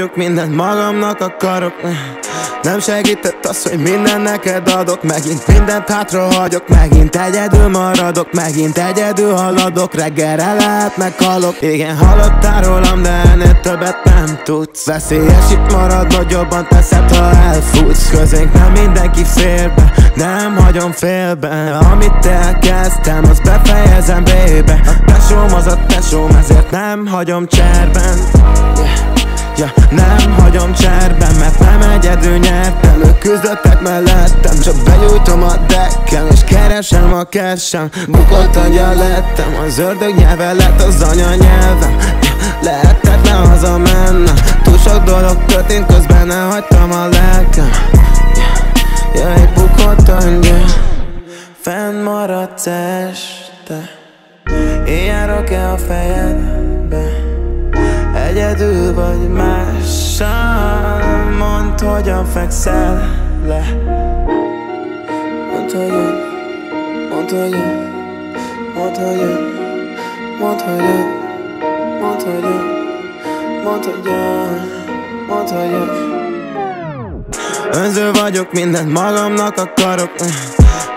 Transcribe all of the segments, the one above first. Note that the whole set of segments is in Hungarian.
vagyok, mindent magamnak akarok. Nem segített az, hogy minden neked adok. Megint mindent hátra hagyok, megint egyedül maradok, megint egyedül haladok. Reggelre lehet meghalok. Igen, hallottál rólam, de ennél többet nem tudsz. Veszélyes itt maradnod, jobban teszed, ha elfutsz. Közénk nem mindenki fér be, nem hagyom félbe. Amit elkezdtem, azt befejezem, baby. A tesóm az a tesóm, ezért nem hagyom cserben. Nem hagyom cserben, mert nem egyedül nyertem. Ők küzdöttek mellettem, csak benyújtom a dekkem, és keresem a kersem. Bukott angyal lettem, az ördög nyelve lett az anyanyelvem. Lehetetlen hazamennem, túl sok dolog történt, közben elhagytam a lelkem. Egy bukott angyal, fennmaradsz este. Éjjel rak-e a fejedbe? Egyedül vagy mással. Mondd, hogyan fekszel le. Mondd, hogy jön. Mondd, hogy jön. Mondd, hogy jön. Mondd, hogy jön. Mondd, hogy jön. Mondd, hogy jön. Mondd, hogy jön. Önző vagyok, mindent magamnak akarok.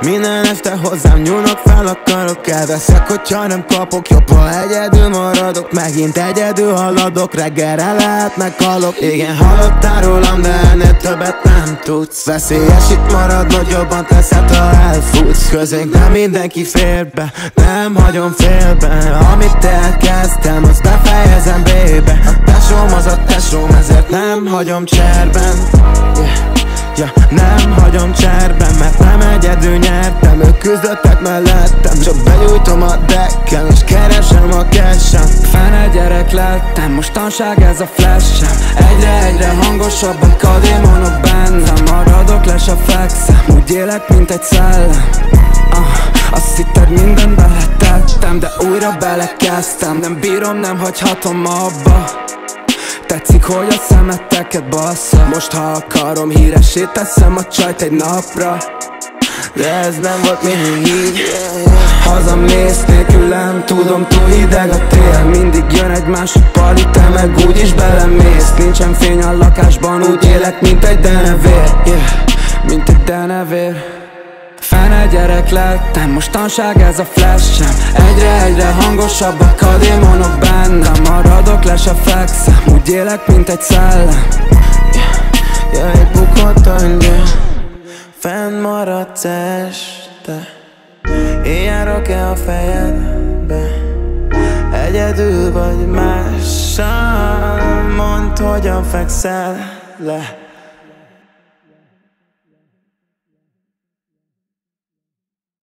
Minden este hozzám nyúlnak, fel akarok. Elveszek, hogyha nem kapok, jobb, ha egyedül maradok. Megint egyedül haladok, reggelre lehet meghalok. Igen, hallottál rólam, de ennél többet nem tudsz. Veszélyes itt maradnod, jobban teszed, ha elfutsz. Közénk nem mindenki fér be, nem hagyom félbe. Amit elkezdtem, azt befejezem, baby. A tesóm az a tesóm, ezért nem hagyom cserben. Nem hagyom cserben, mert nem egyedül nyertem. Ők küzdöttek mellettem, csak benyújtom a dekkem, és keresem a kersem. Fene gyerek lettem, mostanság ez a flashem. Egyre hangosabbak a démonok bennem. Maradok, le se fekszem, úgy élek, mint egy szellem. Azt hitted, mindent beletettem, de újra belekezdtem. Nem bírom, nem hagyhatom abba. Tetszik, hogy a szemeteket bassza. Most, ha akarom, híressé teszem a csajt egy napra. De ez nem volt mindig így. Hazamész nélkülem, tudom, túl hideg a tél. Mindig jön egy másik pali, te meg úgyis belemész. Nincsen fény a lakásban, úgy élek, mint egy denevér. Mint egy denevér. Fene gyerek lettem, mostanság ez a flashem. Egyre hangosabbak a démonok bennem. Maradok, le se fekszem, úgy élek, mint egy szellem. Egy bukott angyal, fennmaradsz este. Éjjel rak-e a fejedbe? Egyedül vagy mással. Mondd, hogyan fekszel le.